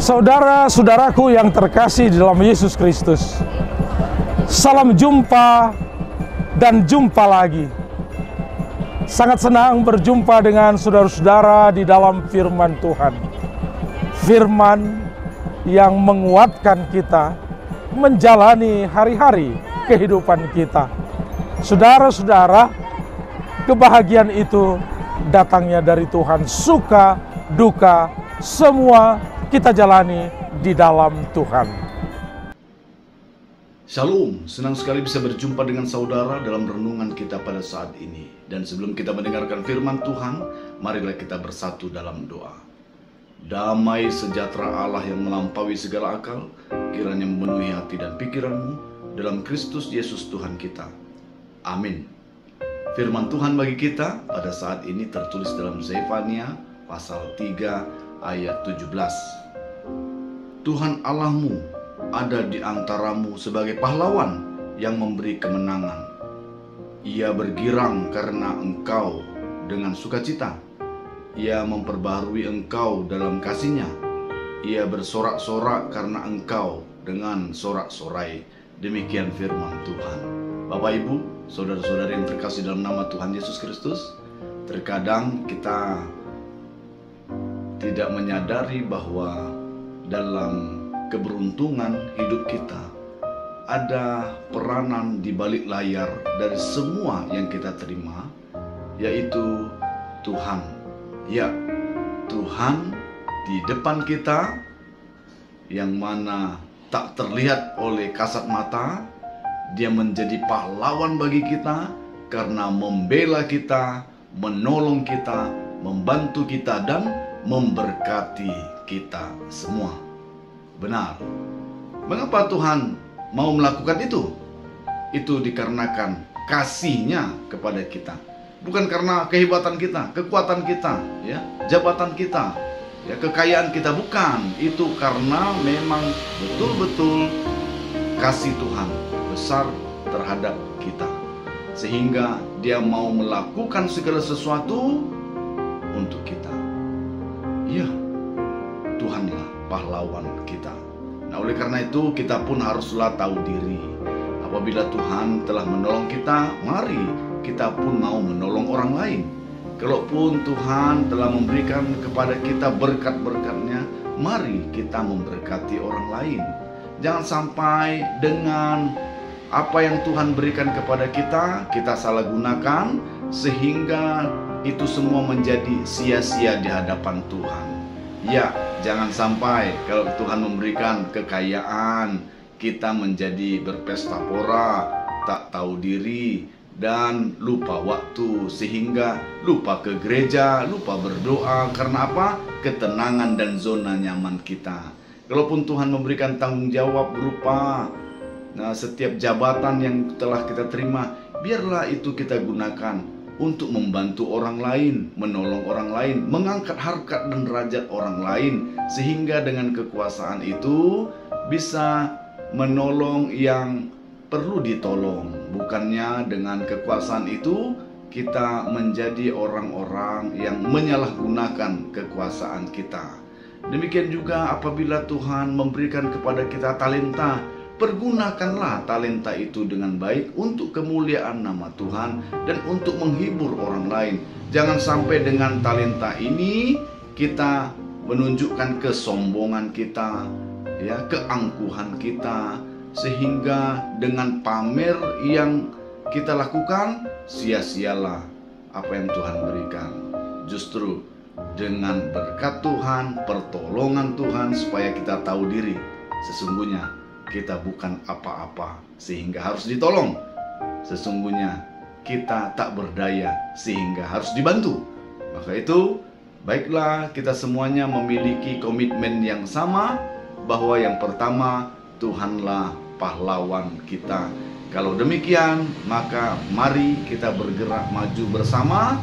Saudara-saudaraku yang terkasih di dalam Yesus Kristus, salam jumpa dan jumpa lagi. Sangat senang berjumpa dengan saudara-saudara di dalam firman Tuhan. Firman yang menguatkan kita menjalani hari-hari kehidupan kita. Saudara-saudara, kebahagiaan itu datangnya dari Tuhan. Suka, duka, semua kita jalani di dalam Tuhan. Shalom, senang sekali bisa berjumpa dengan saudara dalam renungan kita pada saat ini. Dan sebelum kita mendengarkan firman Tuhan, marilah kita bersatu dalam doa. Damai sejahtera Allah yang melampaui segala akal, kiranya memenuhi hati dan pikiranmu dalam Kristus Yesus Tuhan kita. Amin. Firman Tuhan bagi kita pada saat ini tertulis dalam Zefania pasal 3 ayat 17. Tuhan Allahmu ada di antaramu sebagai pahlawan yang memberi kemenangan. Ia bergirang karena engkau dengan sukacita. Ia memperbaharui engkau dalam kasih-Nya. Ia bersorak-sorak karena engkau dengan sorak-sorai. Demikian firman Tuhan. Bapak, Ibu, saudara-saudari yang terkasih dalam nama Tuhan Yesus Kristus, terkadang kita tidak menyadari bahwa dalam keberuntungan hidup kita ada peranan di balik layar dari semua yang kita terima, yaitu Tuhan. Ya, Tuhan di depan kita yang mana tak terlihat oleh kasat mata. Dia menjadi pahlawan bagi kita karena membela kita, menolong kita, membantu kita, dan memberkati kita semua. Benar. Mengapa Tuhan mau melakukan itu? Itu dikarenakan kasih-Nya kepada kita. Bukan karena kehebatan kita, kekuatan kita, ya, jabatan kita, ya, kekayaan kita, bukan. Itu karena memang betul-betul kasih Tuhan besar terhadap kita, sehingga Dia mau melakukan segala sesuatu untuk kita. Ya, Tuhanlah pahlawan kita. Nah, oleh karena itu kita pun haruslah tahu diri. Apabila Tuhan telah menolong kita, mari kita pun mau menolong orang lain. Kalaupun Tuhan telah memberikan kepada kita berkat-berkat-Nya, mari kita memberkati orang lain. Jangan sampai dengan apa yang Tuhan berikan kepada kita, kita salah gunakan sehingga itu semua menjadi sia-sia di hadapan Tuhan. Ya, jangan sampai kalau Tuhan memberikan kekayaan, kita menjadi berpesta pora, tak tahu diri, dan lupa waktu, sehingga lupa ke gereja, lupa berdoa. Karena apa? Ketenangan dan zona nyaman kita. Kalaupun Tuhan memberikan tanggung jawab berupa setiap jabatan yang telah kita terima, biarlah itu kita gunakan untuk membantu orang lain, menolong orang lain, mengangkat harkat dan derajat orang lain, sehingga dengan kekuasaan itu bisa menolong yang perlu ditolong. Bukannya dengan kekuasaan itu kita menjadi orang-orang yang menyalahgunakan kekuasaan kita. Demikian juga apabila Tuhan memberikan kepada kita talenta, pergunakanlah talenta itu dengan baik untuk kemuliaan nama Tuhan dan untuk menghibur orang lain. Jangan sampai dengan talenta ini kita menunjukkan kesombongan kita, ya, keangkuhan kita, sehingga dengan pamer yang kita lakukan sia-sialah apa yang Tuhan berikan. Justru dengan berkat Tuhan, pertolongan Tuhan, supaya kita tahu diri sesungguhnya kita bukan apa-apa sehingga harus ditolong. Sesungguhnya kita tak berdaya sehingga harus dibantu. Maka itu, baiklah kita semuanya memiliki komitmen yang sama, bahwa yang pertama, Tuhanlah pahlawan kita. Kalau demikian, maka mari kita bergerak maju bersama.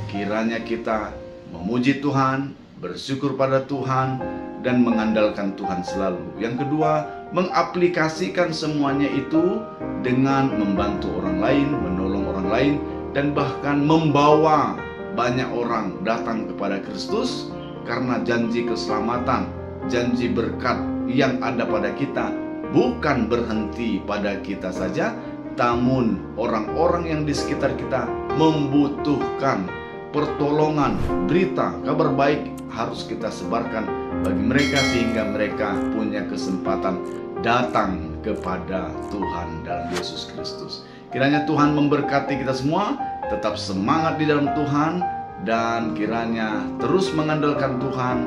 Kiranya kita memuji Tuhan, bersyukur pada Tuhan, dan mengandalkan Tuhan selalu. Yang kedua, mengaplikasikan semuanya itu dengan membantu orang lain, menolong orang lain, dan bahkan membawa banyak orang datang kepada Kristus karena janji keselamatan janji berkat yang ada pada kita bukan berhenti pada kita saja, namun orang-orang yang di sekitar kita membutuhkan pertolongan, berita, kabar baik harus kita sebarkan bagi mereka sehingga mereka punya kesempatan datang kepada Tuhan dalam Yesus Kristus. Kiranya Tuhan memberkati kita semua, tetap semangat di dalam Tuhan, dan kiranya terus mengandalkan Tuhan.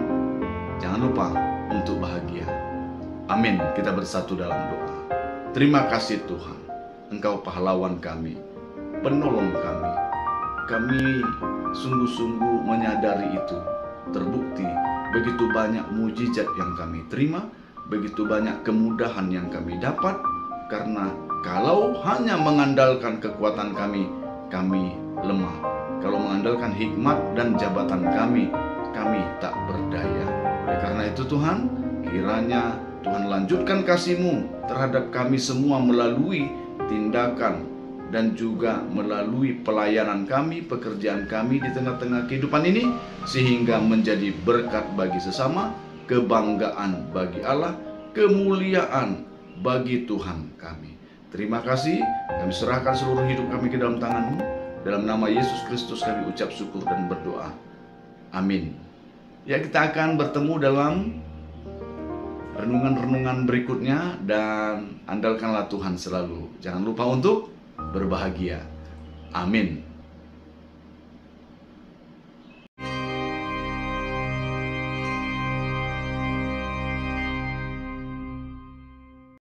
Jangan lupa untuk bahagia. Amin. Kita bersatu dalam doa. Terima kasih Tuhan, Engkau pahlawan kami, penolong kami. Kami sungguh-sungguh menyadari itu. Terbukti begitu banyak mujizat yang kami terima, begitu banyak kemudahan yang kami dapat, karena kalau hanya mengandalkan kekuatan kami lemah. Kalau mengandalkan hikmat dan jabatan kami tak berdaya. Oleh karena itu Tuhan, kiranya Tuhan lanjutkan kasih-Mu terhadap kami semua melalui tindakan dan juga melalui pelayanan kami, pekerjaan kami di tengah-tengah kehidupan ini, sehingga menjadi berkat bagi sesama, kebanggaan bagi Allah, kemuliaan bagi Tuhan kami. Terima kasih, kami serahkan seluruh hidup kami ke dalam tangan-Mu. Dalam nama Yesus Kristus kami ucap syukur dan berdoa. Amin. Ya, kita akan bertemu dalam renungan-renungan berikutnya, dan andalkanlah Tuhan selalu. Jangan lupa untuk berbahagia. Amin.